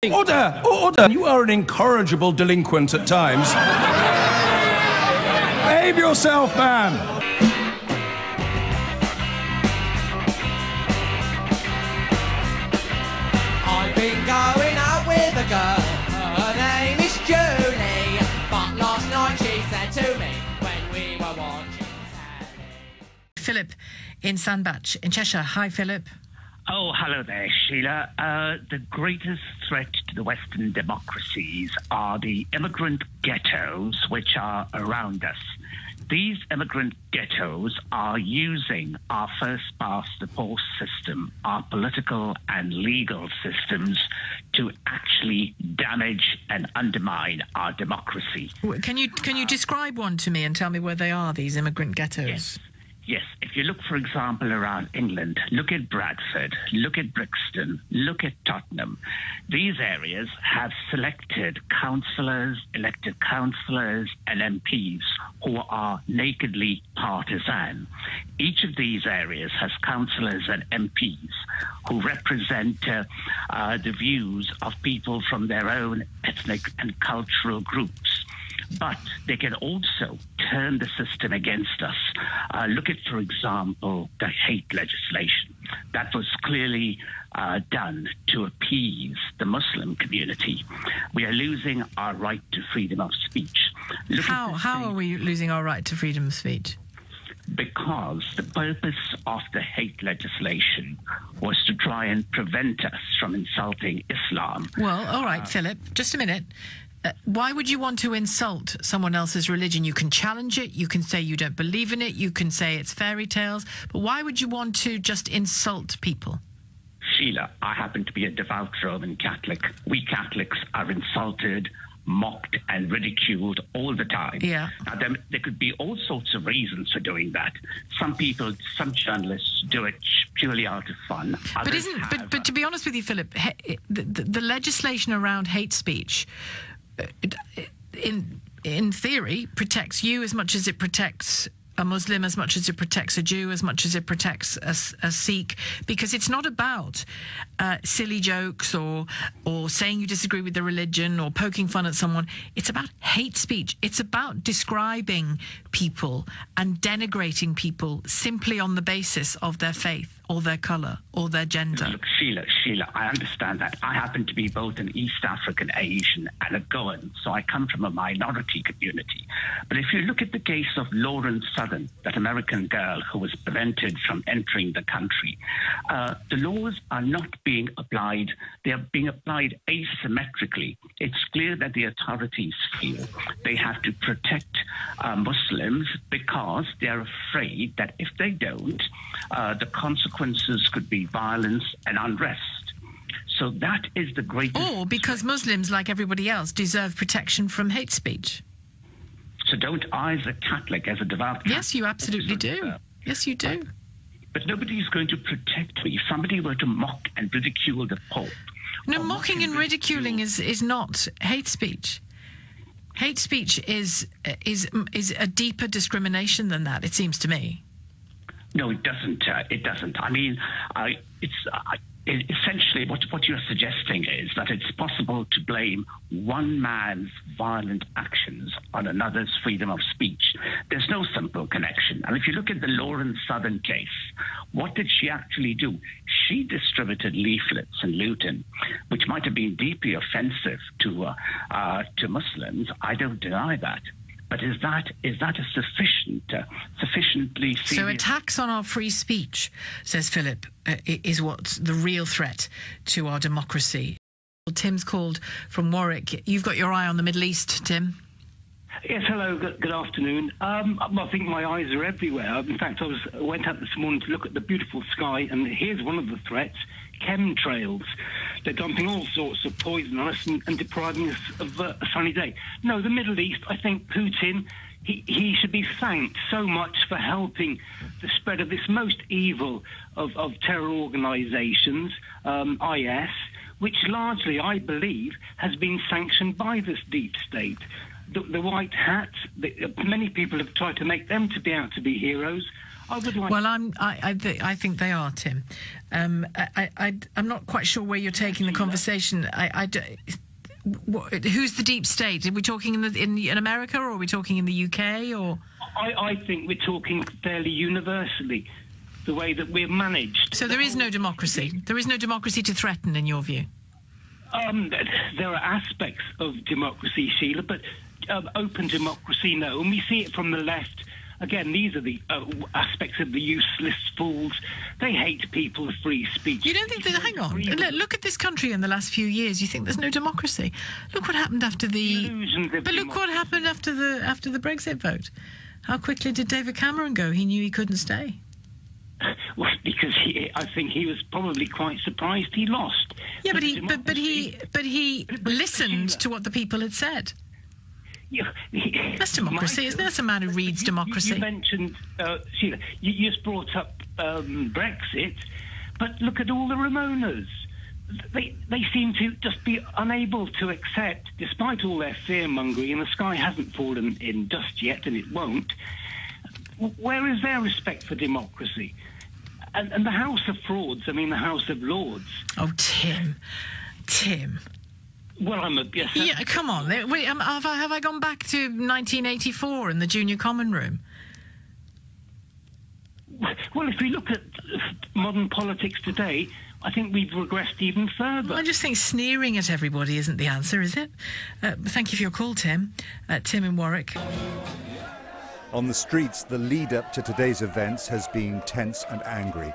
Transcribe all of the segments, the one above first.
Order! Order! You are an incorrigible delinquent at times. Behave yourself, man! I've been going out with a girl, her name is Julie, but last night she said to me when we were watching telly. Philip in Sandbach in Cheshire. Hi, Philip. Oh, hello there, Sheila. The greatest threat to the Western democracies are the immigrant ghettos which are around us. These immigrant ghettos are using our first-past-the-post system, our political and legal systems, to actually damage and undermine our democracy. Can you describe one to me and tell me where they are, these immigrant ghettos? Yes, if you look, for example, around England, look at Bradford, look at Brixton, look at Tottenham. These areas have selected councillors, elected councillors and MPs who are nakedly partisan. Each of these areas has councillors and MPs who represent the views of people from their own ethnic and cultural groups. But they can also turn the system against us. Look at, for example, the hate legislation. That was clearly done to appease the Muslim community. We are losing our right to freedom of speech. How are we losing our right to freedom of speech? Because the purpose of the hate legislation was to try and prevent us from insulting Islam. Well, all right, Philip, just a minute. Why would you want to insult someone else's religion? You can challenge it, you can say you don't believe in it, you can say it's fairy tales, but why would you want to just insult people? Sheila, I happen to be a devout Roman Catholic. We Catholics are insulted, mocked and ridiculed all the time. Yeah. Now, there could be all sorts of reasons for doing that. Some people, some journalists do it purely out of fun. But to be honest with you, Philip, the legislation around hate speech, in theory, protects you as much as it protects a Muslim, as much as it protects a Jew, as much as it protects a Sikh, because it's not about silly jokes or saying you disagree with the religion or poking fun at someone. It's about hate speech. It's about describing people and denigrating people simply on the basis of their faith or their colour or their gender. Look, Sheila, I understand that. I happen to be both an East African Asian and a Goan, so I come from a minority community. But if you look at the case of Lauren Southern, that American girl who was prevented from entering the country, the laws are not being applied. They are being applied asymmetrically. It's clear that the authorities feel they have to protect Muslims because they're afraid that if they don't, the consequences could be violence and unrest. So that is the greatest... Or because Muslims, like everybody else, deserve protection from hate speech. So don't I, as a Catholic, as a devout Catholic... Yes, you absolutely do. Yes, you do. But nobody's going to protect me. If somebody were to mock and ridicule the Pope... No, mocking and ridiculing is not hate speech. Hate speech is a deeper discrimination than that, it seems to me. No, it doesn't. It doesn't. I mean, essentially what you're suggesting is that it's possible to blame one man's violent actions on another's freedom of speech. There's no simple connection. And if you look at the Lauren Southern case, what did she actually do? She distributed leaflets in Luton, which might have been deeply offensive to Muslims. I don't deny that. But is that a sufficiently serious... So attacks on our free speech, says Philip, is what's the real threat to our democracy. Tim's called from Warwick. You've got your eye on the Middle East, Tim. Yes, hello, good afternoon. I think my eyes are everywhere. In fact, I went out this morning to look at the beautiful sky, and here's one of the threats: chemtrails. They're dumping all sorts of poison on us and depriving us of a sunny day. No, the Middle East, I think Putin, he should be thanked so much for helping the spread of this most evil of terror organisations, IS, which largely, I believe, has been sanctioned by this deep state. The white hats, many people have tried to make them to be out to be heroes. I would like... Well, I think they are, Tim. I'm not quite sure where you're taking the conversation. Who's the deep state? Are we talking in America, or are we talking in the UK, or...? I think we're talking fairly universally, the way that we're managed. So there is no democracy? There is no democracy to threaten, in your view? There are aspects of democracy, Sheila, but open democracy, no. And we see it from the left. Again, these are the aspects of the useless fools. They hate people's free speech. You don't think that... Hang on. Look at this country in the last few years. You think there's no democracy? Look what happened after the... But look what happened after the Brexit vote. How quickly did David Cameron go? He knew he couldn't stay. Well, because I think he was probably quite surprised he lost. Yeah, but he listened to what the people had said. Yeah, that's democracy, isn't it? That's a man who reads democracy. You mentioned, Sheila, you just brought up Brexit, but look at all the Ramonas. They seem to just be unable to accept, despite all their fear-mongering, and the sky hasn't fallen in dust yet, and it won't. Where is their respect for democracy? And the House of Frauds, I mean the House of Lords. Oh, Tim. Well, I'm a... Yes, yeah, come on. Wait, have I gone back to 1984 in the Junior Common Room? Well, if we look at modern politics today, I think we've regressed even further. Well, I just think sneering at everybody isn't the answer, is it? Thank you for your call, Tim. Tim in Warwick. On the streets, the lead-up to today's events has been tense and angry.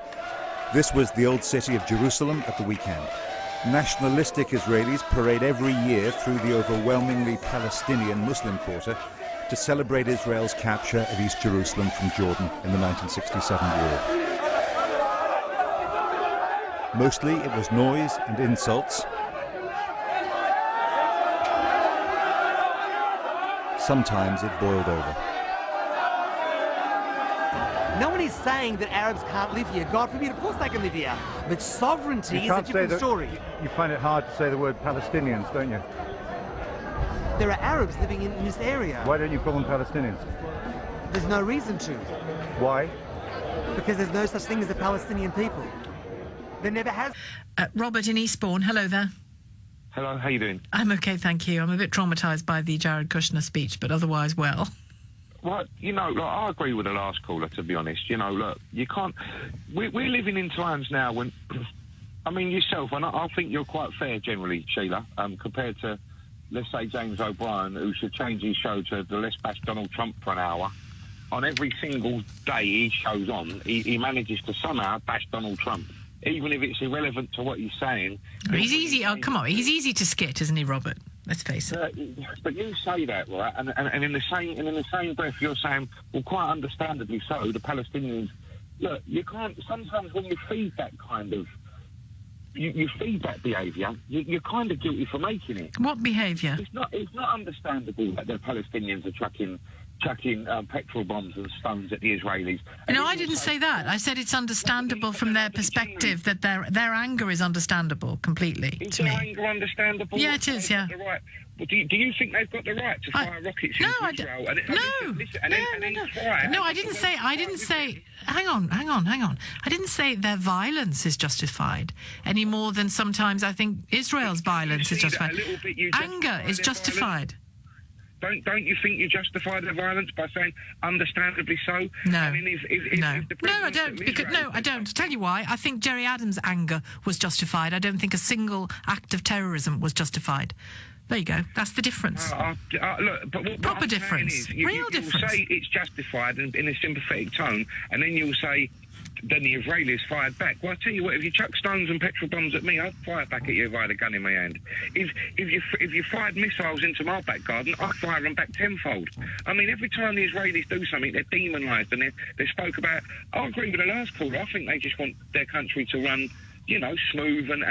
This was the old city of Jerusalem at the weekend. Nationalistic Israelis parade every year through the overwhelmingly Palestinian Muslim quarter to celebrate Israel's capture of East Jerusalem from Jordan in the 1967 war. Mostly it was noise and insults. Sometimes it boiled over. No one is saying that Arabs can't live here. God forbid, of course they can live here. But sovereignty is a different story. You find it hard to say the word Palestinians, don't you? There are Arabs living in this area. Why don't you call them Palestinians? There's no reason to. Why? Because there's no such thing as a Palestinian people. There never has. Robert in Eastbourne, hello there. Hello, how you doing? I'm okay, thank you. I'm a bit traumatised by the Jared Kushner speech, but otherwise well. Well, you know, look, I agree with the last caller, to be honest. You know, look, you can't... We're living in times now when... I mean, yourself, and I think you're quite fair generally, Sheila, compared to, let's say, James O'Brien, who should change his show to the Let's Bash Donald Trump for an hour. On every single day he shows on, he manages to somehow bash Donald Trump. Even if it's irrelevant to what he's saying. He's easy. Oh, come on. He's easy to skit, isn't he, Robert? Let's face it. But you say that, right? And in the same breath, you're saying, well, quite understandably so, the Palestinians. Look, you can't. Sometimes when you feed that kind of, you feed that behaviour, you're kind of guilty for making it. What behaviour? It's not understandable that the Palestinians are chucking petrol bombs and stones at the Israelis. No, I didn't say that. I said it's understandable from their perspective, that their anger is understandable completely to me. Is their anger understandable? Yeah, it is, yeah. Well, do you think they've got the right to fire rockets into Israel? No, I didn't say... Hang on. I didn't say their violence is justified any more than sometimes I think Israel's violence is justified. Anger is justified. Don't you think you justify their violence by saying understandably so? No. I mean, I don't. I don't. I'll tell you why. I think Jerry Adams' anger was justified. I don't think a single act of terrorism was justified. There you go. That's the difference. Look, but what proper difference, real difference. You'll say it's justified in a sympathetic tone, and then you'll say, then the Israelis fired back. Well, I tell you what, if you chuck stones and petrol bombs at me, I'd fire back at you if I had a gun in my hand. If you fired missiles into my back garden, I'd fire them back tenfold. I mean, every time the Israelis do something, they're demonised, and they spoke about... I agree with the last caller. I think they just want their country to run... you know, smooth and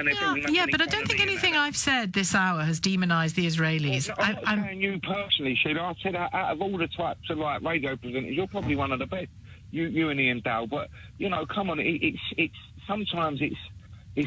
yeah, but I don't think anything I've said this hour has demonised the Israelis. Well, I'm not saying you personally, Sheila. I said out of all the types of like radio presenters, you're probably one of the best. You and Iain Dow, but you know, come on, it's sometimes it's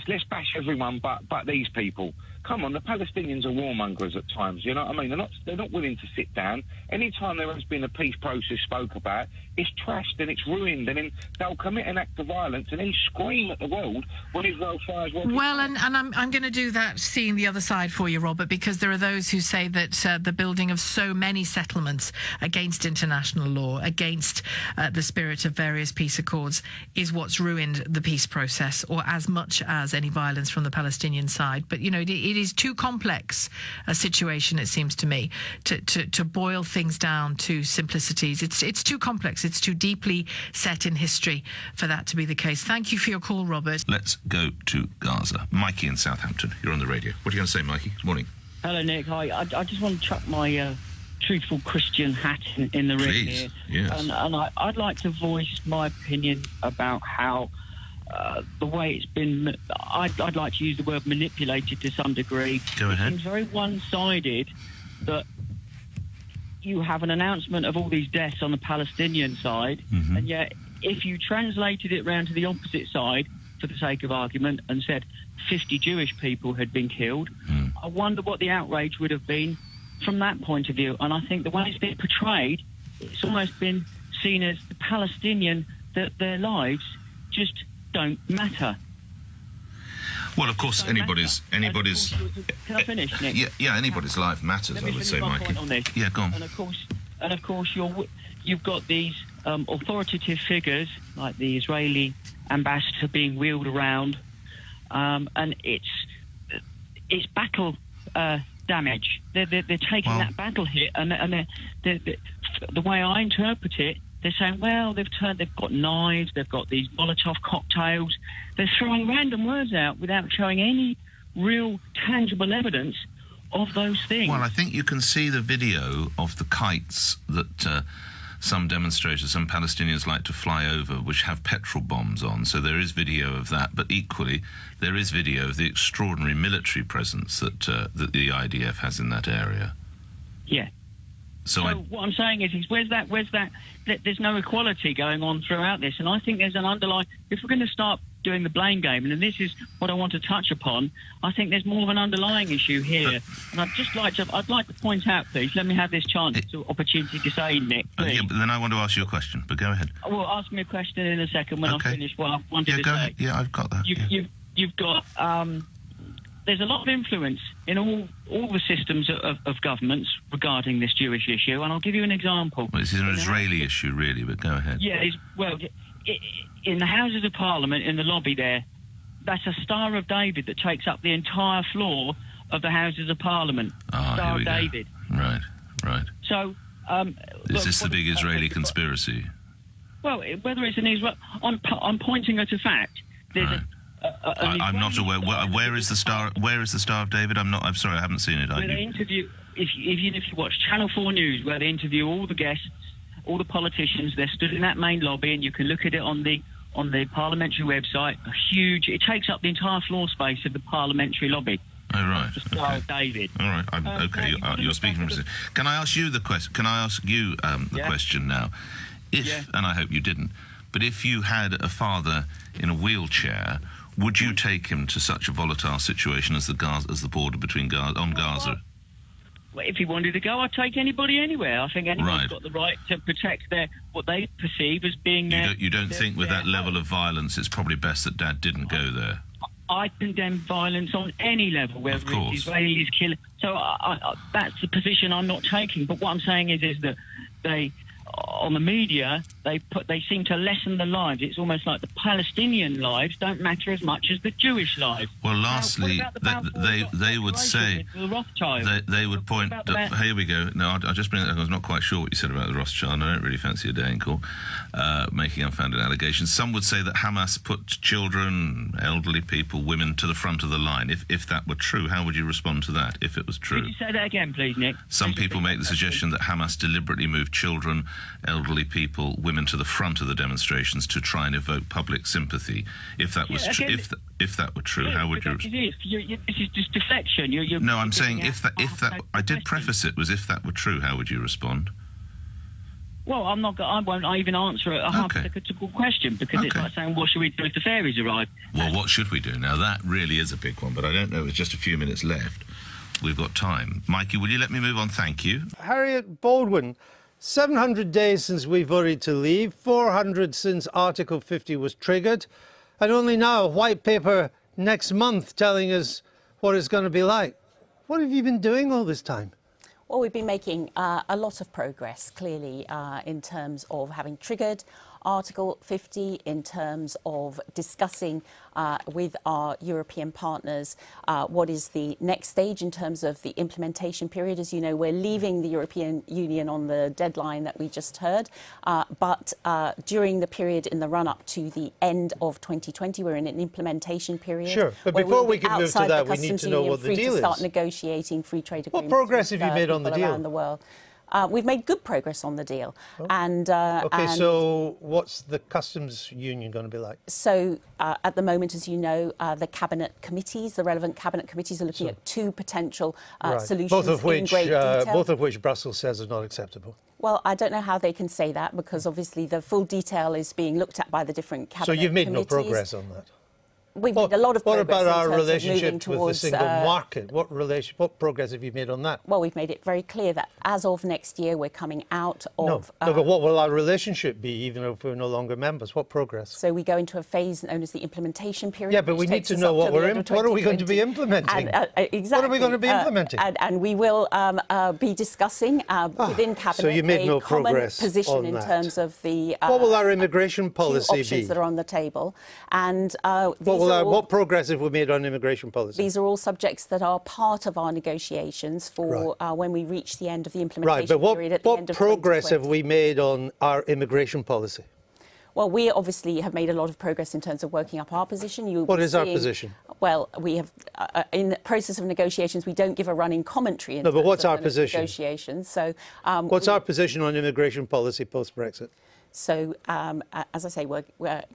let's bash everyone, but these people, come on, the Palestinians are warmongers at times, you know what I mean? They're not willing to sit down. Any time there has been a peace process spoke about, it's trashed and it's ruined, and then they'll commit an act of violence and then scream at the world when Israel fires rockets. Well, and I'm going to do that, seeing the other side for you, Robert, because there are those who say that the building of so many settlements against international law, against the spirit of various peace accords, is what's ruined the peace process, or as much as any violence from the Palestinian side. But, you know, it is too complex a situation, it seems to me, to boil things down to simplicities. It's too complex. It's too deeply set in history for that to be the case. Thank you for your call, Robert. Let's go to Gaza. Mikey in Southampton, you're on the radio. What are you going to say, Mikey? Good morning. Hello, Nick. Hi. I just want to chuck my truthful Christian hat in the ring here. Yes. And I'd like to voice my opinion about how the way it's been, I'd like to use the word manipulated to some degree. Go ahead. It's very one-sided that you have an announcement of all these deaths on the Palestinian side, and yet if you translated it round to the opposite side, for the sake of argument, and said 50 Jewish people had been killed, I wonder what the outrage would have been from that point of view. And I think the way it's been portrayed, it's almost been seen as the Palestinian, that their lives just don't matter. Well, of course, anybody's. Can I finish, Nick? Yeah, anybody's life matters, I would say, Mikey. Yeah, go on. And of course, you've got these authoritative figures like the Israeli ambassador being wheeled around, and it's battle damage. They're taking that battle hit, and the way I interpret it, they're saying, well, they've got knives, they've got these Molotov cocktails. They're throwing random words out without showing any real tangible evidence of those things. Well, I think you can see the video of the kites that some demonstrators, some Palestinians like to fly over, which have petrol bombs on. So there is video of that, but equally there is video of the extraordinary military presence that the IDF has in that area. Yeah. So what I'm saying is where's that there's no equality going on throughout this, and I think there's an underlying, if we're going to start doing the blame game, and this is what I want to touch upon, I think there's more of an underlying issue here. And I'd like to point out, please, let me have this opportunity to say, Nick, please. Yeah, but then I want to ask you a question, but go ahead. Well, ask me a question in a second when I finish what I wanted to say. Go ahead. Yeah, I've got that. You've got there's a lot of influence in all the systems of governments regarding this Jewish issue, and I'll give you an example. Well, this is an Israeli issue, really, but go ahead. Yeah, in the Houses of Parliament, in the lobby there, that's a Star of David that takes up the entire floor of the Houses of Parliament. Star of David. Right. So, is this the big Israeli conspiracy? Well, whether it's an Israel, I'm pointing at a fact. There's I'm not aware. Where is the Star? Where is the Star of David? I'm sorry, I haven't seen it. Where they interview, if you watch Channel 4 News, where they interview all the guests, all the politicians, they're stood in that main lobby, and you can look at it on the parliamentary website. It takes up the entire floor space of the parliamentary lobby. Oh, right. The Star of David. All right. Okay. You're speaking from. Can I ask you the question? Can I ask you the question now? And I hope you didn't, but if you had a father in a wheelchair, would you take him to such a volatile situation as the border between Gaza? Well, if he wanted to go, I'd take anybody anywhere. I think anyone's got the right to protect what they perceive as being their... You don't think with that level of violence it's probably best that Dad didn't go there? I condemn violence on any level, whether it's Israelis killing... So that's the position I'm not taking. But what I'm saying is that they... On the media, they seem to lessen the lives. It's almost like the Palestinian lives don't matter as much as the Jewish lives. Well, lastly, they would say they would point. Here we go. No, I just bring it. I was not quite sure what you said about the Rothschild. I don't really fancy a day in court making unfounded allegations. Some would say that Hamas put children, elderly people, women to the front of the line. If that were true, how would you respond to that? If it was true, could you say that again, please, Nick? Some people make the suggestion that Hamas deliberately moved children, elderly people, women to the front of the demonstrations to try and evoke public sympathy. If that was if that were true, how would you? This is just deflection. No, I'm saying if that I did preface it was if that were true, how would you respond? Well, I won't even answer a hypothetical question because it's like saying, what should we do if the fairies arrive? Well, what should we do? Now, that really is a big one, but I don't know. It's just a few minutes left. We've got time. Mikey, will you let me move on? Thank you. Harriet Baldwin, 700 days since we voted to leave, 400 since Article 50 was triggered, and only now a white paper next month telling us what it's going to be like. What have you been doing all this time? Well, we've been making a lot of progress, clearly, in terms of having triggered Article 50, in terms of discussing with our European partners what is the next stage in terms of the implementation period. As you know, we're leaving the European Union on the deadline that we just heard, but during the period in the run-up to the end of 2020, we're in an implementation period. Sure, but before we can move to that, we need to know what the deal is. Start negotiating free trade agreements. What progress have you made on the deal? Around the world. We've made good progress on the deal. So what's the customs union going to be like? So at the moment, as you know, the cabinet committees, the relevant cabinet committees, are looking at two potential solutions in great detail. Both of which Brussels says are not acceptable. Well, I don't know how they can say that because obviously the full detail is being looked at by the different cabinet committees. So you've made no progress on that? We've made a lot of progress. What about our relationship with the single market? What progress have you made on that? Well, we've made it very clear that as of next year, we're coming out of... No, but what will our relationship be, even if we're no longer members? What progress? So we go into a phase known as the implementation period. Yeah, but we need to know what are we going to be implementing? Exactly. What are we going to be implementing? And we will be discussing within Cabinet a common position in terms of the... what will our immigration policy be? Options that are on the table. And what progress have we made on immigration policy? These are all subjects that are part of our negotiations for when we reach the end of the implementation period at the end of 2020. What progress have we made on our immigration policy? Well, we obviously have made a lot of progress in terms of working up our position. What is our position? Well, we have, in the process of negotiations, we don't give a running commentary in terms but what's of our position? Negotiations. So, what's our position on immigration policy post-Brexit? So, as I say, we're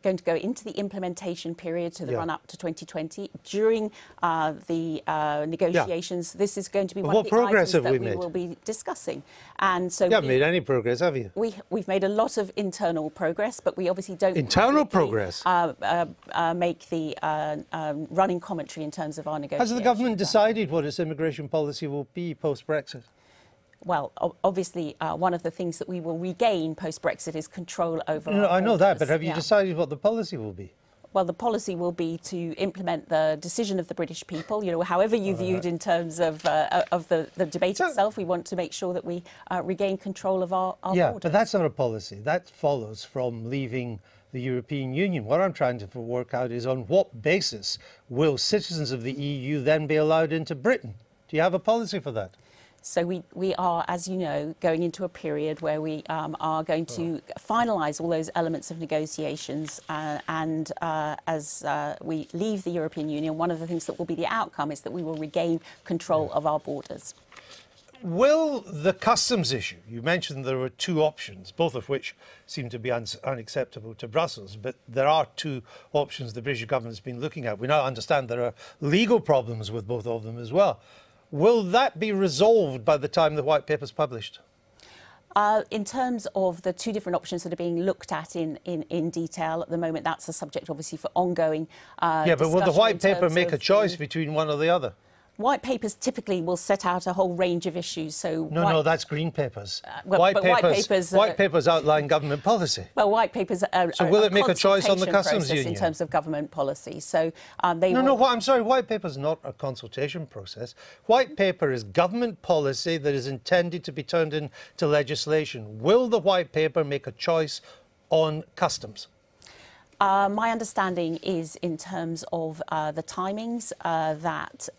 going to go into the implementation period to the run-up to 2020. During the negotiations, this is going to be one of the items that we will be discussing. And so you haven't made any progress, have you? We've made a lot of internal progress, but we obviously don't... Internal progress? Make the running commentary in terms of our negotiations. Has the government decided what its immigration policy will be post-Brexit? Well, obviously, one of the things that we will regain post-Brexit is control over our I know that, borders. but have you decided what the policy will be? Well, the policy will be to implement the decision of the British people. You know, however you viewed in terms of the debate itself, we want to make sure that we regain control of our borders. Yeah, but that's not a policy. That follows from leaving the European Union. What I'm trying to work out is on what basis will citizens of the EU then be allowed into Britain? Do you have a policy for that? So we are, as you know, going into a period where we are going to finalise all those elements of negotiations and as we leave the European Union, one of the things that will be the outcome is that we will regain control of our borders. Will the customs issue, you mentioned there were two options, both of which seem to be unacceptable to Brussels, but there are two options the British government has been looking at. We now understand there are legal problems with both of them as well. Will that be resolved by the time the White Paper is published? In terms of the two different options that are being looked at in detail at the moment, that's a subject obviously for ongoing Yeah, but will the White Paper make a choice between one or the other? White papers typically will set out a whole range of issues. So no, that's green papers. White papers outline government policy. Well, white papers are so will it make a choice on the customs union in terms of government policy? So I'm sorry. White paper is not a consultation process. White paper is government policy that is intended to be turned into legislation. Will the white paper make a choice on customs? My understanding is, in terms of the timings, that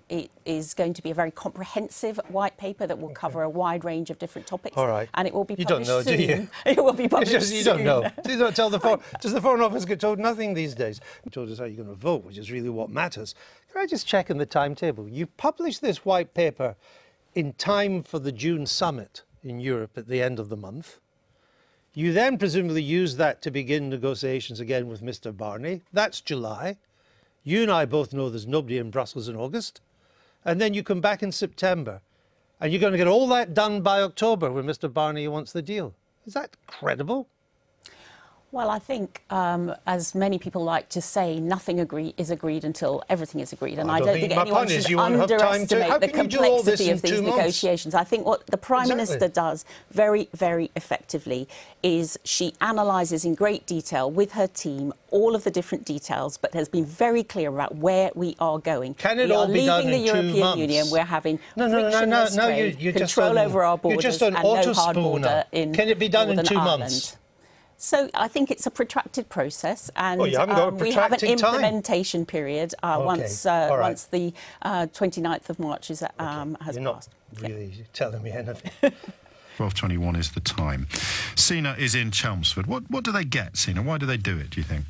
it is going to be a very comprehensive white paper that will cover a wide range of different topics. All right. And it will be published soon. You don't know, do you? It will be published soon. You don't know. You don't tell the Foreign... Does the Foreign Office get told nothing these days? You told us how you're going to vote, which is really what matters. Can I just check in the timetable? You published this white paper in time for the June summit in Europe at the end of the month. You then presumably use that to begin negotiations again with Mr. Barney. That's July. You and I both know there's nobody in Brussels in August. And then you come back in September. And you're going to get all that done by October when Mr. Barney wants the deal. Is that credible? Well, I think, as many people like to say, nothing is agreed until everything is agreed. And I don't think anyone should underestimate the complexity of these negotiations. I think what the Prime Minister does very, very effectively is she analyses in great detail with her team all of the different details, but has been very clear about where we are going. Can it all be done in 2 months? We are leaving the European Union. We're having frictionless trade, control over our borders, and no hard border in Can it be done in 2 months? Ireland. So I think it's a protracted process, and we have an implementation period once the 29th of March has passed. You're not really telling me anything. 12:21 is the time. Sina is in Chelmsford. What do they get, Sina? Why do they do it, do you think?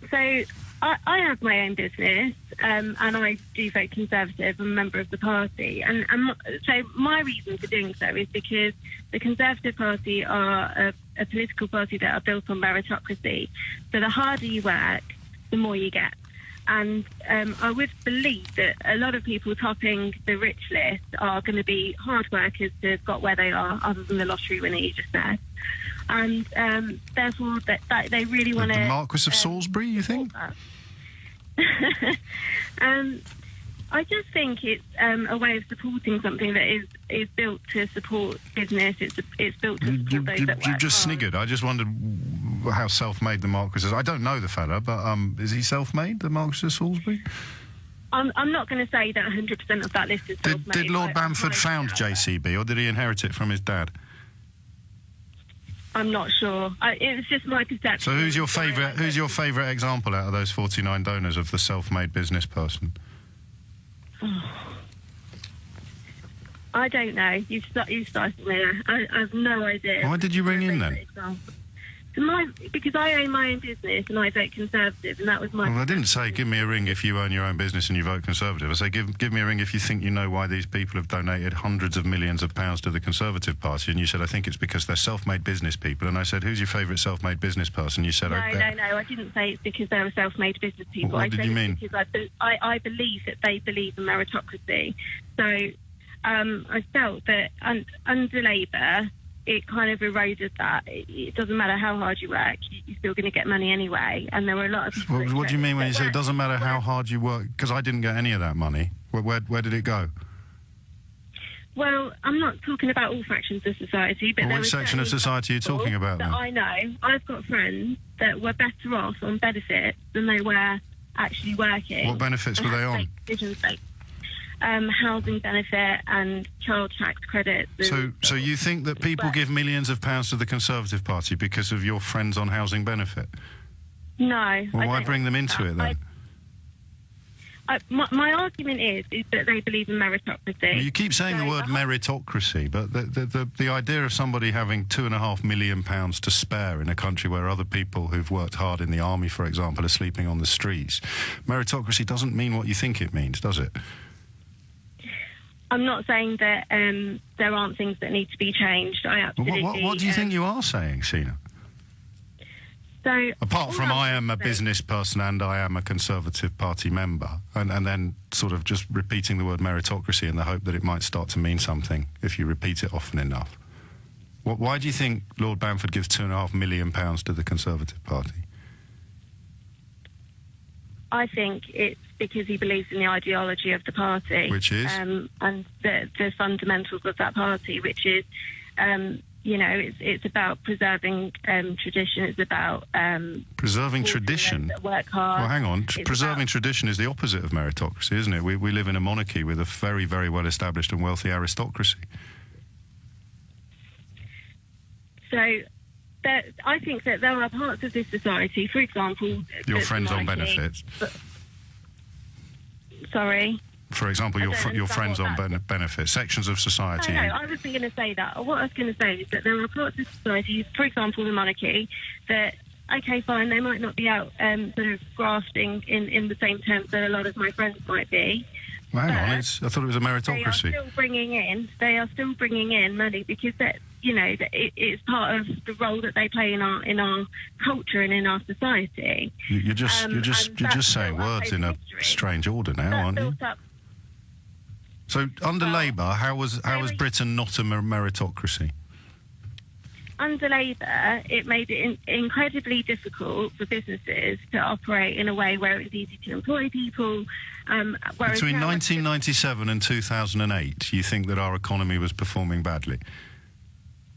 So I have my own business, and I do vote Conservative. I'm a member of the party. And so my reason for doing so is because the Conservative Party are a political party that are built on meritocracy. So the harder you work, the more you get. And I would believe that a lot of people topping the rich list are going to be hard workers that have got where they are, other than the lottery winner you just said. And therefore, that they really want to... The Marquis of Salisbury, you think? I just think it's a way of supporting something that is built to support business. It's built to support those that work You just hard. sniggered. I just wondered how self-made the Marquis is. I don't know the fella, but is he self-made, the Marquis of Salisbury? I'm not going to say that 100% of that list is self-made. Did Lord Bamford found JCB, or did he inherit it from his dad? I'm not sure. It was just my perception. So who's your favourite example out of those 49 donors of the self-made business person? I don't know. You started me. I have no idea. Why did you ring in then? Because I own my own business and I vote Conservative, and that was my... Well, I didn't say give me a ring if you own your own business and you vote Conservative. I say give me a ring if you think you know why these people have donated hundreds of millions of pounds to the Conservative Party. And you said, I think it's because they're self-made business people. And I said, who's your favourite self-made business person? You said... No, I didn't say it's because they were self-made business people. What did you mean? Because I believe that they believe in meritocracy. So I felt that under Labour... it kind of eroded that. It doesn't matter how hard you work, you're still going to get money anyway. And there were a lot of people... What do you mean when you say it doesn't matter how hard you work? Because I didn't get any of that money. Where did it go? Well, I'm not talking about all fractions of society, but... Well, which section of society are you talking about then? I know. I've got friends that were better off on benefits than they were actually working. What benefits were they on? Housing benefit and child tax credits. So you think that people give millions of pounds to the Conservative Party because of your friends on housing benefit? No. Well, why bring them into it then? My argument is that they believe in meritocracy. Well, you keep saying the word meritocracy, but the idea of somebody having £2.5 million to spare in a country where other people who've worked hard in the army, for example, are sleeping on the streets, meritocracy doesn't mean what you think it means, does it? I'm not saying that there aren't things that need to be changed. I absolutely... What do you think you are saying, Sina? So, apart from I am a business person and I am a Conservative Party member, and then sort of just repeating the word meritocracy in the hope that it might start to mean something if you repeat it often enough. Why do you think Lord Bamford gives £2.5 million to the Conservative Party? I think it's because he believes in the ideology of the party. Which is? And the fundamentals of that party, which is, it's about preserving tradition. It's about... preserving tradition? That work hard. Well, hang on. Preserving tradition is the opposite of meritocracy, isn't it? We live in a monarchy with a very, very well-established and wealthy aristocracy. So... I think that there are parts of this society, for example... Your friends on benefits. Sorry? For example, your friends on benefits, sections of society... No, I wasn't going to say that. What I was going to say is that there are parts of society, for example, the monarchy, that, OK, fine, they might not be out sort of grafting in the same terms that a lot of my friends might be. Well, hang on, I thought it was a meritocracy. They are still bringing in money because it's part of the role that they play in our culture and in our society. You're just saying words in a strange order now, aren't you? So under Labour, how was Britain not a meritocracy? under Labour, it made it incredibly difficult for businesses to operate in a way where it was easy to employ people. Between 1997 and 2008, you think that our economy was performing badly?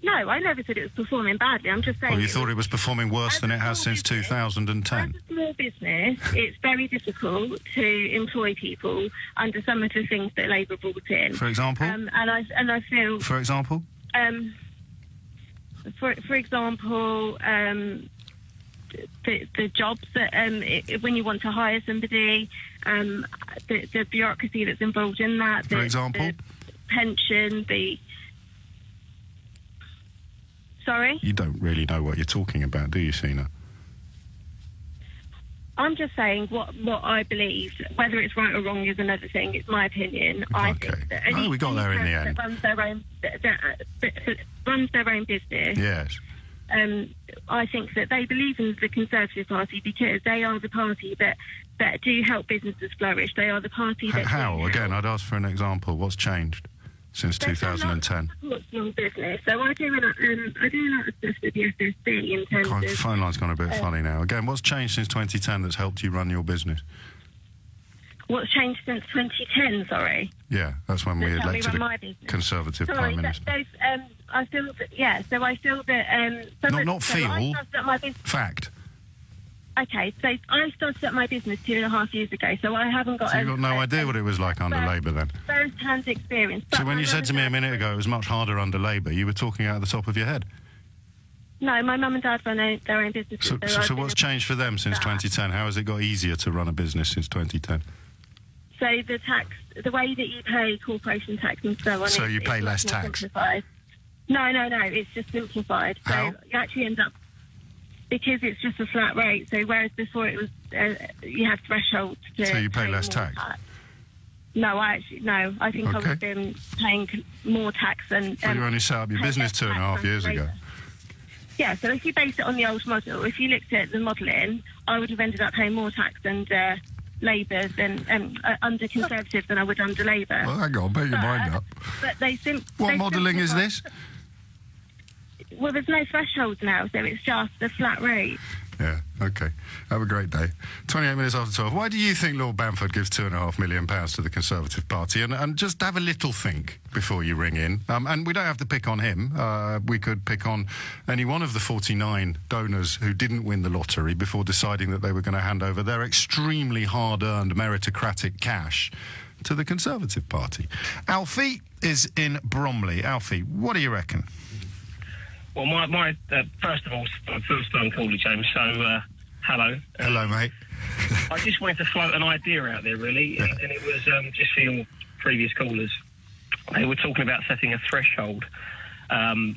No, I never said it was performing badly. I'm just saying... Well, you thought it was performing worse than it has since 2010. As a small business, it's very difficult to employ people under some of the things that Labour brought in. For example? And I feel... For example? For example, the jobs that when you want to hire somebody, the bureaucracy that's involved in that. For example? The pension, Sorry? You don't really know what you're talking about, do you, Sina? I'm just saying what I believe. Whether it's right or wrong is another thing. It's my opinion. I think that we got there in the end. That runs their own business. Yes. I think that they believe in the Conservative Party because they are the party that do help businesses flourish. They are the party that... How? Again, I'd ask for an example. What's changed since 2010? Small business. So I do a lot of stuff with the SSB in terms of... The phone line's gone a bit funny now. Again, what's changed since 2010 that's helped you run your business? What's changed since 2010, sorry? Yeah, that's when we elected a Conservative Prime Minister. I feel that, yeah, so I feel that... Fact. Okay, so I started up my business 2.5 years ago, so I haven't got... So you've got no idea what it was like under Labour then? First-hand experience. So when you said to me a minute ago it was much harder under Labour, you were talking out of the top of your head? No, my mum and dad run their own businesses. So what's changed for them since 2010? How has it got easier to run a business since 2010? So the way that you pay corporation tax and so on... So you pay less tax? No, it's just simplified. How? So you actually end up... Because it's just a flat rate, so whereas before it was... you have thresholds to... So you pay less tax? No, I think I would have been paying more tax than... But you only set up your business 2.5 years ago. Yeah, so if you base it on the old model, if you looked at the modelling, I would have ended up paying more tax under Labour than under Conservative than I would under Labour. Well, hang on, bear your mind up. But what modelling is this? Well, there's no thresholds now, so it's just a flat rate. Yeah, OK. Have a great day. 28 minutes after 12. Why do you think Lord Bamford gives £2.5 million to the Conservative Party? And just have a little think before you ring in. And we don't have to pick on him. We could pick on any one of the 49 donors who didn't win the lottery before deciding that they were going to hand over their extremely hard-earned meritocratic cash to the Conservative Party. Alfie is in Bromley. Alfie, what do you reckon? Well, my first of all, first time caller, James, so hello. Hello, mate. I just wanted to float an idea out there, really, and it was just for your previous callers. They were talking about setting a threshold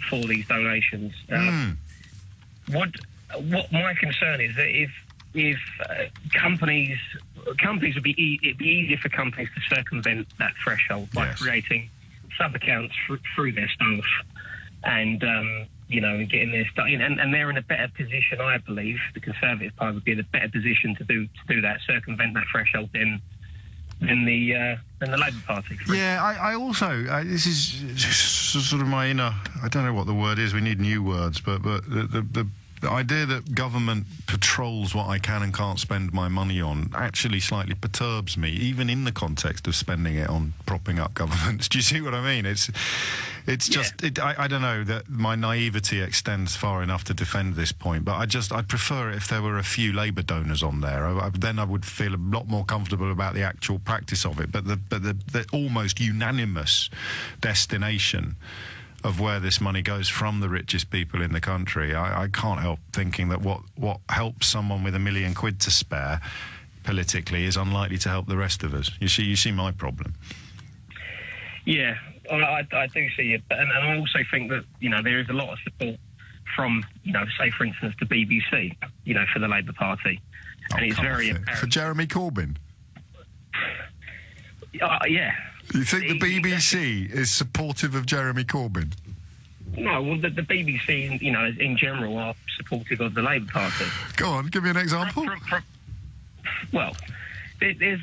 for these donations. What my concern is that if companies would be it'd be easier for companies to circumvent that threshold by creating sub-accounts through their staff and and getting their stuff in, and they're in a better position, I believe. The Conservative Party would be in a better position to do that, circumvent that threshold than the Labour Party. Yeah, I also this is sort of my inner. I don't know what the word is. We need new words, but the idea that government patrols what I can and can't spend my money on actually slightly perturbs me, even in the context of spending it on propping up governments. Do you see what I mean? It's just, I don't know that my naivety extends far enough to defend this point, but I'd prefer it if there were a few Labour donors on there. Then I would feel a lot more comfortable about the actual practice of it. But the almost unanimous destination of where this money goes from the richest people in the country, I can't help thinking that what helps someone with £1 million to spare politically is unlikely to help the rest of us. You see my problem. Yeah, I do see it, and I also think that there is a lot of support from say for instance the BBC, for the Labour Party, and it's very apparent. For Jeremy Corbyn. Yeah. You think the BBC is supportive of Jeremy Corbyn? No, well, the BBC, in general, are supportive of the Labour Party. Go on, give me an example. Well, there's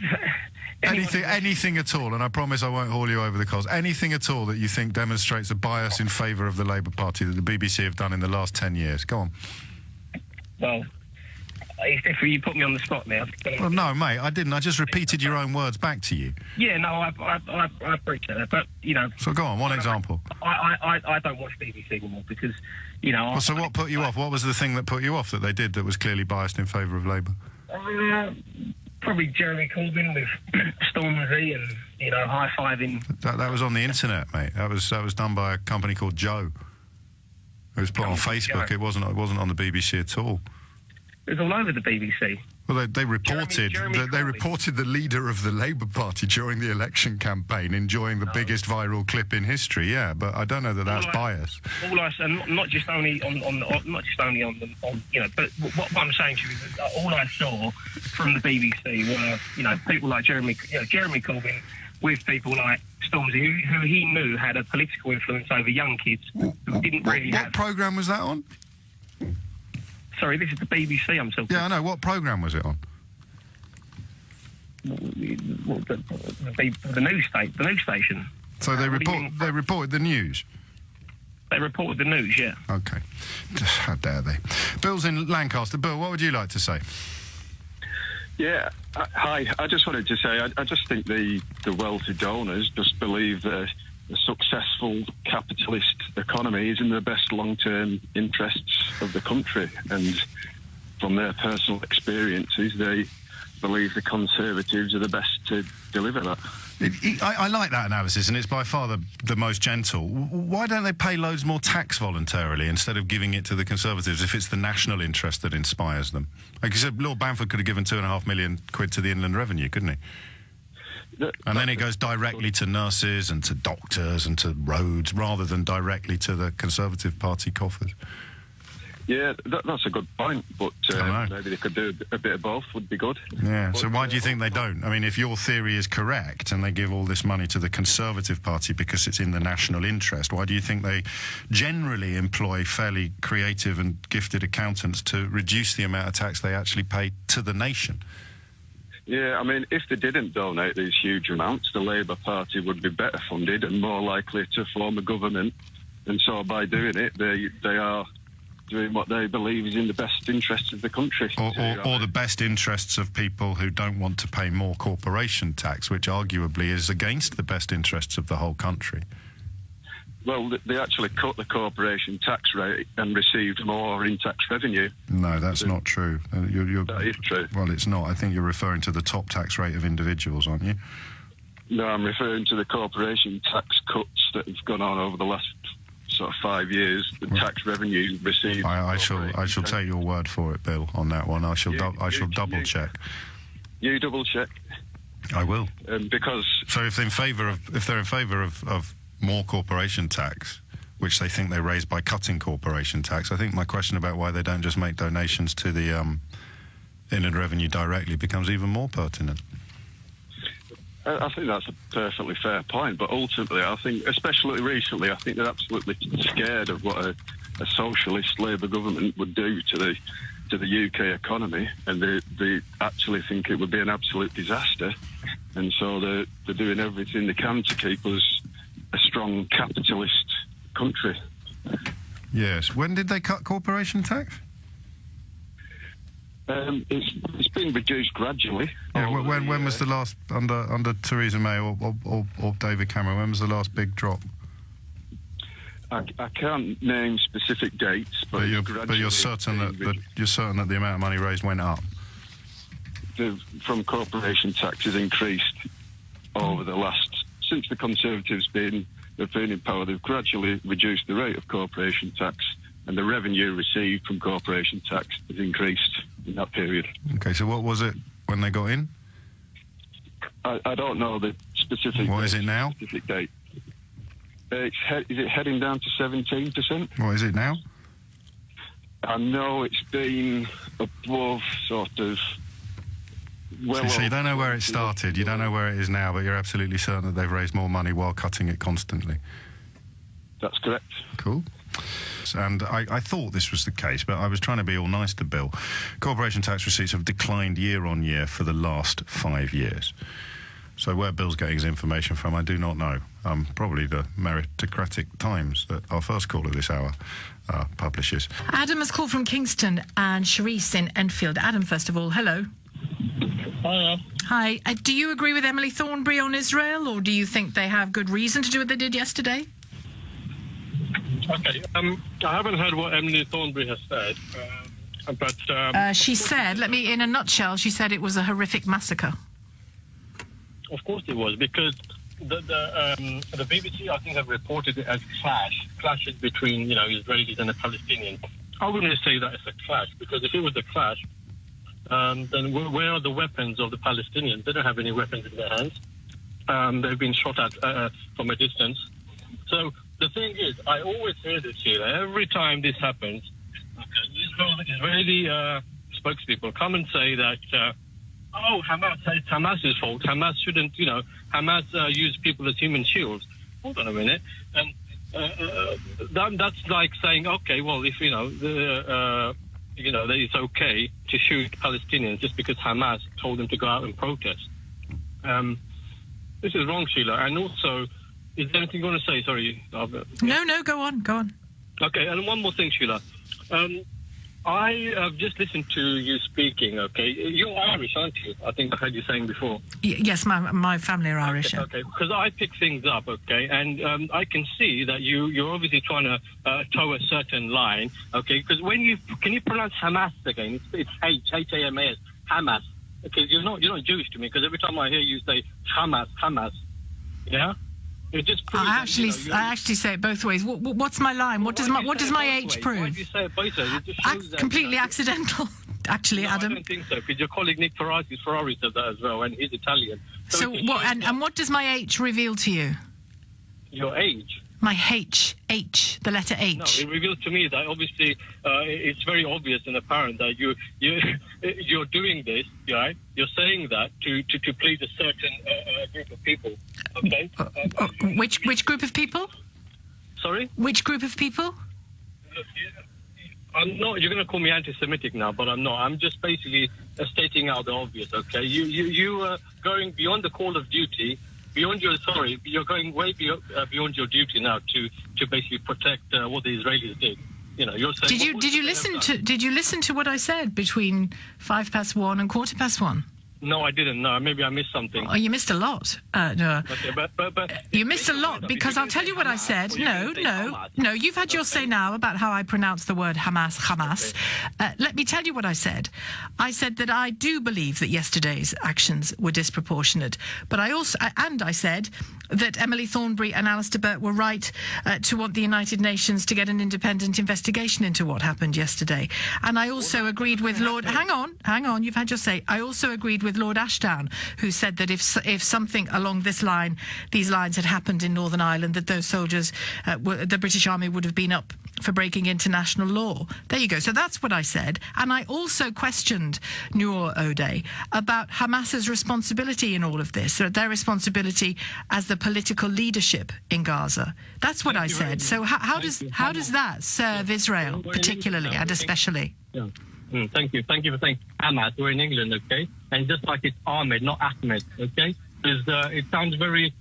Anything at all, and I promise I won't haul you over the coals, anything at all that you think demonstrates a bias in favour of the Labour Party that the BBC have done in the last 10 years? Go on. Well, it's different. You put me on the spot now. Well, no, mate, I didn't. I just repeated your own words back to you. Yeah, no, I appreciate that, but, you know... So go on, one example. I don't watch BBC anymore because, you know... Well, so what put you off? What was the thing that put you off that they did that was clearly biased in favour of Labour? Probably Jeremy Corbyn with Stormzy and, you know, high-fiving... That was on the internet, mate. That was done by a company called Joe. It was put on Facebook. Joe. It wasn't on the BBC at all. It was all over the BBC. Well, they reported they reported the leader of the Labour Party during the election campaign enjoying the biggest viral clip in history. Yeah, but I don't know that that's bias. And not just only on you know, but what I'm saying to you is that all I saw from the BBC were, you know, people like Jeremy Corbyn with people like Stormzy, who he knew had a political influence over young kids who didn't really have. What programme was that on? Sorry, this is the BBC I'm talking. Yeah, I know. What programme was it on? The news station. So they reported the news. They reported the news, yeah. Okay. How dare they? Bill's in Lancaster. Bill, what would you like to say? Yeah, hi. I just wanted to say I just think the wealthy donors just believe that a successful capitalist economy is in the best long-term interests of the country, and from their personal experiences they believe the Conservatives are the best to deliver that. I like that analysis, and it's by far the most gentle. Why don't they pay loads more tax voluntarily instead of giving it to the Conservatives if it's the national interest that inspires them? Like you said, Lord Bamford could have given £2.5 million to the Inland Revenue, couldn't he? And then it goes directly to nurses and to doctors and to roads rather than directly to the Conservative Party coffers. Yeah, that's a good point, but maybe they could do a bit of both would be good. Yeah, so why do you think they don't? I mean, if your theory is correct and they give all this money to the Conservative Party because it's in the national interest, why do you think they generally employ fairly creative and gifted accountants to reduce the amount of tax they actually pay to the nation? Yeah, I mean, if they didn't donate these huge amounts, the Labour Party would be better funded and more likely to form a government. And so by doing it, they are doing what they believe is in the best interests of the country. Or the best interests of people who don't want to pay more corporation tax, which arguably is against the best interests of the whole country. Well, they actually cut the corporation tax rate and received more in tax revenue. No, that's not true. That is true. Well, it's not. I think you're referring to the top tax rate of individuals, aren't you? No, I'm referring to the corporation tax cuts that have gone on over the last sort of 5 years. The tax revenue received. I shall take your word for it, Bill, on that one. I shall double check. You double check. I will. Because so if they're in favour of more corporation tax, which they think they raise by cutting corporation tax, I think my question about why they don't just make donations to the Inland Revenue directly becomes even more pertinent. I think that's a perfectly fair point, but ultimately I think, especially recently, I think they're absolutely scared of what a socialist Labour government would do to the UK economy, and they actually think it would be an absolute disaster, and so they're doing everything they can to keep us a strong capitalist country. Yes. When did they cut corporation tax? It's been reduced gradually. Yeah, when was the last, under Theresa May or David Cameron, when was the last big drop? I can't name specific dates, but you're certain that the amount of money raised went up? From corporation tax has increased over the last... Since the Conservatives have been in power, they've gradually reduced the rate of corporation tax, and the revenue received from corporation tax has increased in that period. Okay, so what was it when they got in? I don't know the specific... What is it now? Specific date. Is it heading down to 17%? What is it now? I know it's been above sort of... Well, so you don't know where it started, you don't know where it is now, but you're absolutely certain that they've raised more money while cutting it constantly. That's correct. Cool. And I thought this was the case, but I was trying to be all nice to Bill. Corporation tax receipts have declined year on year for the last 5 years. So where Bill's getting his information from, I do not know. Probably the meritocratic Times that our first caller this hour publishes. Adam has called from Kingston and Sharice in Enfield. Adam, first of all, hello. Hiya. Hi. Do you agree with Emily Thornberry on Israel, or do you think they have good reason to do what they did yesterday? Okay. I haven't heard what Emily Thornberry has said, but she said, in a nutshell, she said it was a horrific massacre. Of course it was, because the BBC, I think, have reported it as clashes between, Israelis and the Palestinians. I wouldn't say that it's a clash, because if it was a clash, then where are the weapons of the Palestinians? They don't have any weapons in their hands. They've been shot at from a distance. So the thing is, I always hear this here. Every time this happens, Israeli spokespeople come and say that, it's Hamas's fault. Hamas shouldn't, Hamas use people as human shields. Hold on a minute. And that's like saying, okay, well, if, that it's okay to shoot Palestinians just because Hamas told them to go out and protest. This is wrong, Sheila. And also, is there anything you want to say? Sorry. No, go on. Okay, and one more thing, Sheila. I have just listened to you speaking, okay? You're Irish, aren't you? I think I heard you saying before. Yes, my family are Irish. Okay, because I pick things up, okay? And I can see that you're obviously trying to toe a certain line, okay? Because can you pronounce Hamas again? It's H-A-M-A-S, Hamas. Because you're not Jewish to me, because every time I hear you say Hamas, yeah? It just I actually say it both ways. What's my line? What does my H prove? Why do you say it both ways? It just shows completely accidental, actually, Adam. I don't think so, because your colleague Nick Ferrari said that as well, and he's Italian. So what? And what does my H reveal to you? Your age? My H, the letter H. No, it reveals to me that obviously it's very obvious and apparent that you're doing this, right? You're saying that to please a certain group of people. Okay. Which group of people? Sorry. Which group of people? I'm not. You're going to call me anti-Semitic now, but I'm not. I'm just basically stating out the obvious. Okay. You are going beyond the call of duty. You're going way beyond your duty now to basically protect what the Israelis did. You're saying. Did you listen to what I said between 1:05 and 1:15? No, I didn't. No, maybe I missed something. Oh, you missed a lot. No. Okay, but you missed a lot, because I'll tell you what I said. No. You've had your say now about how I pronounce the word Hamas. Let me tell you what I said. I said that I do believe that yesterday's actions were disproportionate, but I said that Emily Thornberry and Alistair Burt were right to want the United Nations to get an independent investigation into what happened yesterday. And I also agreed with Lord... Hang on, you've had your say. I also agreed with Lord Ashdown, who said that if something along these lines had happened in Northern Ireland, that those soldiers, the British Army would have been up for breaking international law. There you go. So that's what I said. And I also questioned Noor O'Day about Hamas's responsibility in all of this, or their responsibility as the political leadership in Gaza. That's what I said. So how does that serve Israel, particularly and especially? Yeah. Thank you. Thank you for saying Hamas. We're in England, okay? And just like it's Ahmed, not Ahmed, okay? Because it sounds very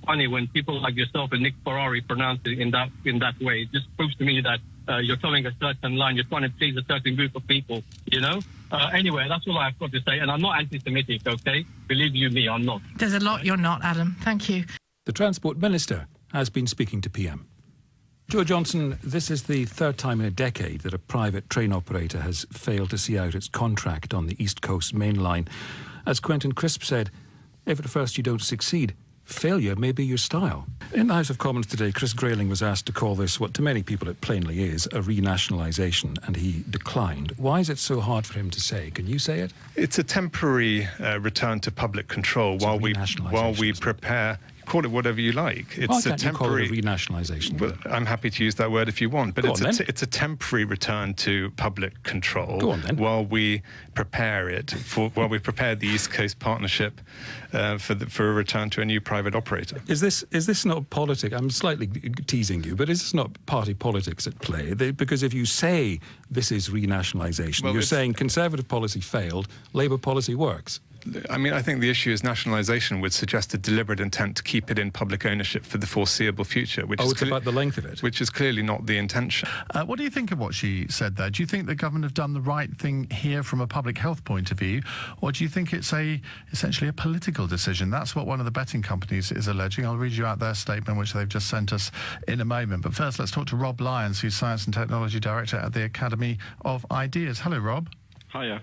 funny when people like yourself and Nick Ferrari pronounce it in that way. It just proves to me that you're towing a certain line. You're trying to please a certain group of people, Anyway, that's all I've got to say. And I'm not anti-Semitic, okay? Believe you me, I'm not. There's a lot you're not, Adam. Thank you. The Transport Minister has been speaking to PM. Joe Johnson, this is the third time in a decade that a private train operator has failed to see out its contract on the East Coast Main Line. As Quentin Crisp said, if at first you don't succeed, failure may be your style. In the House of Commons today, Chris Grayling was asked to call this, what to many people it plainly is, a renationalisation, and he declined. Why is it so hard for him to say? Can you say it? It's a temporary return to public control while we prepare... Call it whatever you like. It's a temporary renationalisation. Well, I'm happy to use that word if you want, but it's a temporary return to public control while we prepare the East Coast Partnership for a return to a new private operator. Is this not politics? I'm slightly teasing you, but is this not party politics at play? Because if you say this is renationalisation, you're saying Conservative policy failed, Labour policy works. I mean, I think the issue is nationalisation would suggest a deliberate intent to keep it in public ownership for the foreseeable future. Which is it's about the length of it. Which is clearly not the intention. What do you think of what she said there? Do you think the government have done the right thing here from a public health point of view, or do you think it's essentially a political decision? That's what one of the betting companies is alleging. I'll read you out their statement, which they've just sent us in a moment. But first, let's talk to Rob Lyons, who's Science and Technology Director at the Academy of Ideas. Hello, Rob. Hiya.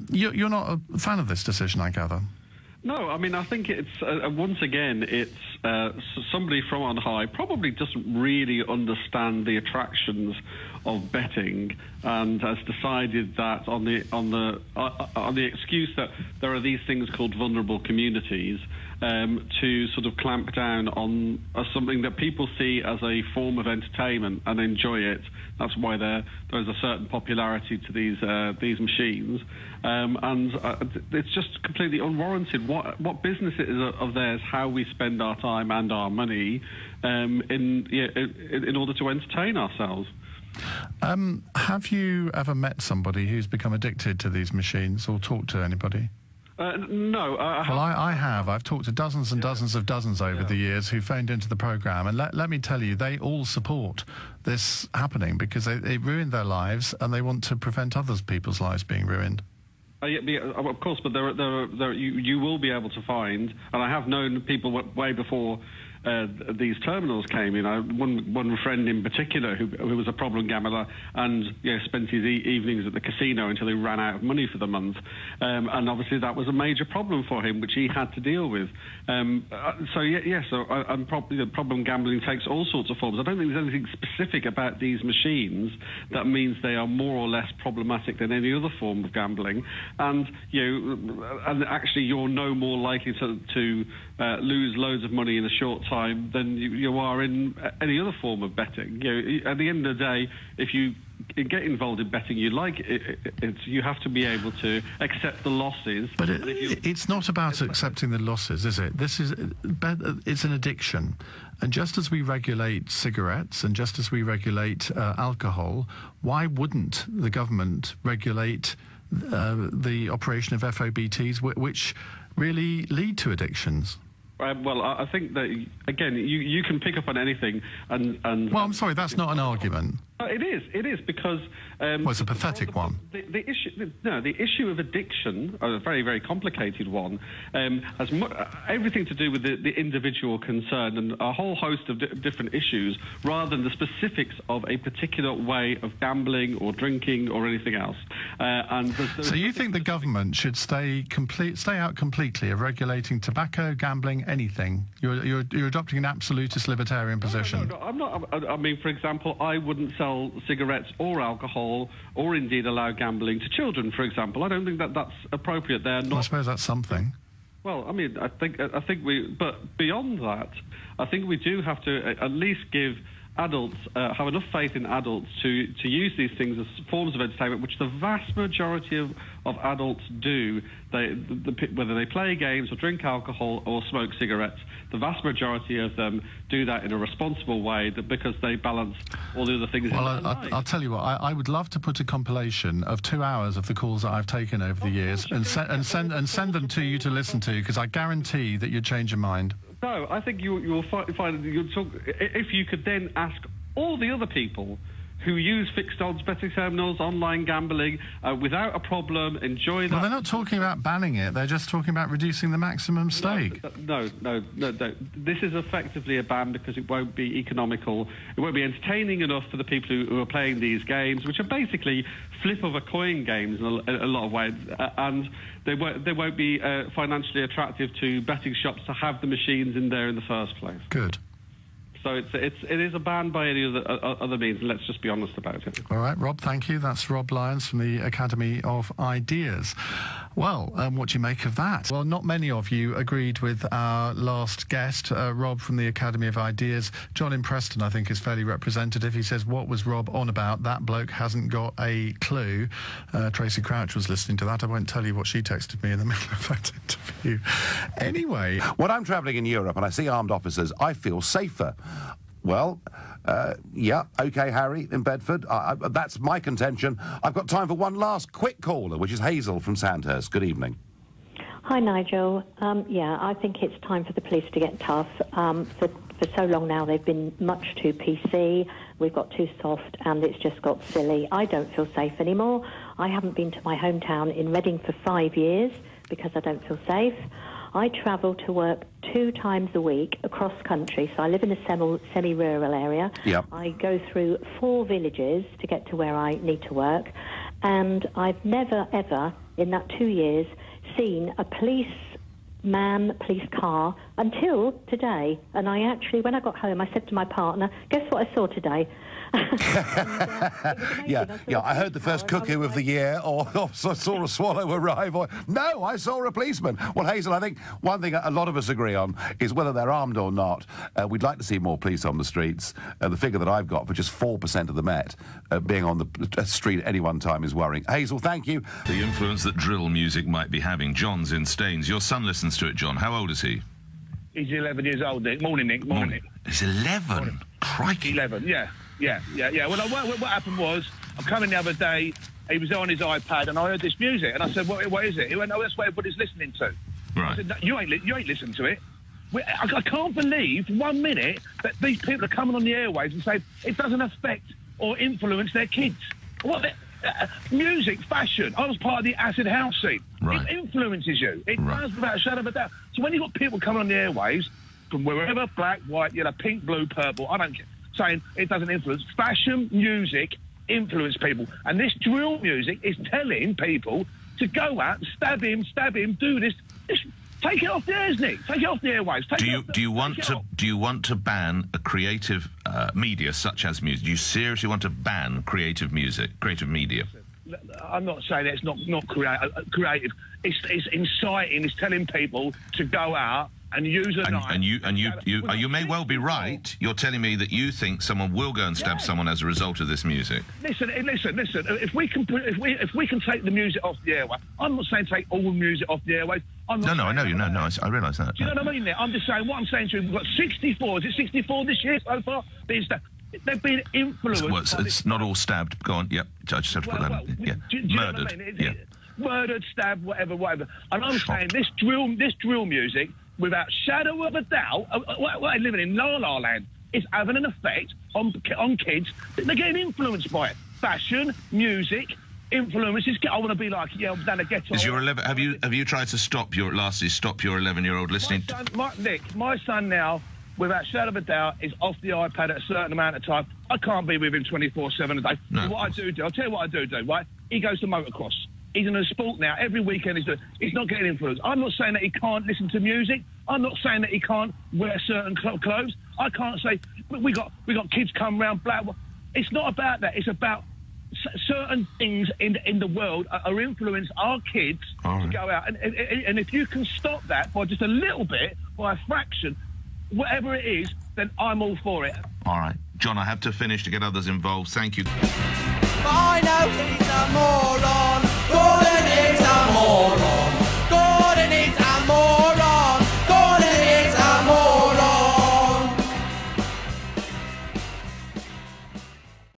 You're not a fan of this decision, I gather. No, I mean, I think it's, once again, it's somebody from on high probably doesn't really understand the attractions of betting and has decided that on the excuse that there are these things called vulnerable communities, to sort of clamp down on something that people see as a form of entertainment and enjoy it. That's why there's a certain popularity to these machines, and it's just completely unwarranted. What business it is of theirs how we spend our time and our money in order to entertain ourselves. Have you ever met somebody who's become addicted to these machines, or talked to anybody? No. Well, I have. I've talked to dozens and dozens over the years who phoned into the programme, and let me tell you, they all support this happening because it ruined their lives and they want to prevent other people's lives being ruined. Yeah, of course, but you will be able to find, and I have known people way before these terminals came in. One friend in particular who was a problem gambler and spent his evenings at the casino until he ran out of money for the month, and obviously that was a major problem for him, which he had to deal with. And problem gambling takes all sorts of forms. I don't think there's anything specific about these machines that means they are more or less problematic than any other form of gambling, and actually you're no more likely to lose loads of money in a short time than you are in any other form of betting. At the end of the day, if you get involved in betting, you have to be able to accept the losses. But it's not about accepting the losses, is it? It's an addiction. And just as we regulate cigarettes and just as we regulate alcohol, why wouldn't the government regulate the operation of FOBTs, which really lead to addictions? Well, I think that, again, you can pick up on anything and... Well, I'm sorry, that's not an argument. It is, because... well, it's a pathetic one. The issue of addiction, a very, very complicated one, has everything to do with the individual concerned and a whole host of different issues, rather than the specifics of a particular way of gambling or drinking or anything else. So you think the government should stay out completely of regulating tobacco, gambling, anything? You're adopting an absolutist libertarian position. No, I'm not. I mean, for example, I wouldn't sell cigarettes or alcohol, or indeed allow gambling to children, for example. I don't think that's appropriate. They're not. Well, I suppose that's something. Well, I mean, I think but beyond that, I think we do have to at least give adults, have enough faith in adults to use these things as forms of entertainment, which the vast majority of adults do. Whether they play games or drink alcohol or smoke cigarettes, the vast majority of them do that in a responsible way, because they balance all the other things. Well, I'll tell you what, I would love to put a compilation of 2 hours of the calls that I've taken over the years and send them to you to listen to, because I guarantee that you'd change your mind. No, I think you'll find you'll talk, if you could then ask all the other people who use fixed odds betting terminals, online gambling, without a problem, enjoy that. Well, they're not talking about banning it, they're just talking about reducing the maximum stake. No. This is effectively a ban because it won't be economical, it won't be entertaining enough for the people who are playing these games, which are basically flip-of-a-coin games in a lot of ways, and they won't be financially attractive to betting shops to have the machines in there in the first place. Good. So it is a ban by any other means, and let's just be honest about it. All right, Rob, thank you. That's Rob Lyons from the Academy of Ideas. Well, what do you make of that? Well, not many of you agreed with our last guest, Rob from the Academy of Ideas. John in Preston, I think, is fairly representative. He says, what was Rob on about? That bloke hasn't got a clue. Tracy Crouch was listening to that. I won't tell you what she texted me in the middle of that interview. Anyway. When I'm travelling in Europe and I see armed officers, I feel safer. Well, yeah, OK, Harry, in Bedford. That's my contention. I've got time for one last quick caller, which is Hazel from Sandhurst. Good evening. Hi, Nigel. Yeah, I think it's time for the police to get tough. For so long now, they've been much too PC. We've got too soft, and it's just got silly. I don't feel safe anymore. I haven't been to my hometown in Reading for 5 years because I don't feel safe. I travel to work 2 times a week across country, so I live in a semi-rural area. Yep. I go through 4 villages to get to where I need to work, and I've never, ever, in that 2 years, seen a police car until today. And I actually, when I got home, I said to my partner, guess what I saw today? I heard the first cuckoo of the year, or saw a swallow arrive, or no, I saw a policeman. Well, Hazel, I think one thing a lot of us agree on is whether they're armed or not. We'd like to see more police on the streets. The figure that I've got for just 4% of the Met being on the street at any one time is worrying. Hazel, thank you. The influence that drill music might be having. John's in Staines. Your son listens to it, John. How old is he? He's 11 years old, Nick. Morning, Nick. Morning, Nick. He's 11? Morning. Crikey. 11, yeah. Well, what happened was, I'm coming the other day, he was on his iPad, and I heard this music, and I said, what is it? He went, oh, that's what everybody's listening to. Right. I said, no, you ain't listening to it. I can't believe for 1 minute that these people are coming on the airwaves and saying it doesn't affect or influence their kids. Music, fashion. I was part of the acid house scene. Right. It influences you. It does, without a shadow of a doubt. So when you've got people coming on the airwaves from wherever, black, white, yellow, pink, blue, purple, I don't care, saying it doesn't influence. Fashion, music influence people. And this drill music is telling people to go out and stab him, do this. Take it off the airs, Nick. Take it off the airwaves. Do you want to ban a creative media such as music? Do you seriously want to ban creative media? I'm not saying it's not creative. It's inciting. It's telling people to go out and use a knife. And you may well be right. You're telling me that you think someone will go and stab someone as a result of this music. Listen. If we can take the music off the airway, I'm not saying take all the music off the airway. I know you. No, I realise that. Do you know what I mean? There, I'm just saying. What I'm saying to you, we've got 64. Is it 64 this year so far? They've been influenced. It's not all stabbed. Go on. Yep. I just have to put that. Yeah. Murdered. Know what I mean? Murdered, stabbed, whatever. And I'm saying this drill music, without shadow of a doubt, we're living in La La Land, is having an effect on kids. They're getting influenced by it. Fashion, music, influences. I want to be like, I'm down to ghetto. Is your 11? Have you tried to stop your 11-year-old listening? My son now, without shadow of a doubt, is off the iPad at a certain amount of time. I can't be with him 24/7 a day. No, what I do, I'll tell you what I do, right? He goes to motocross. He's in a sport now. Every weekend he's not getting influenced. I'm not saying that he can't listen to music. I'm not saying that he can't wear certain clothes. I can't say we got kids come round black. It's not about that. It's about certain things in the world are influence our kids to go out. And if you can stop that by just a little bit, by a fraction, whatever it is, then I'm all for it. All right. John, I have to finish to get others involved. Thank you. I know he's a moron.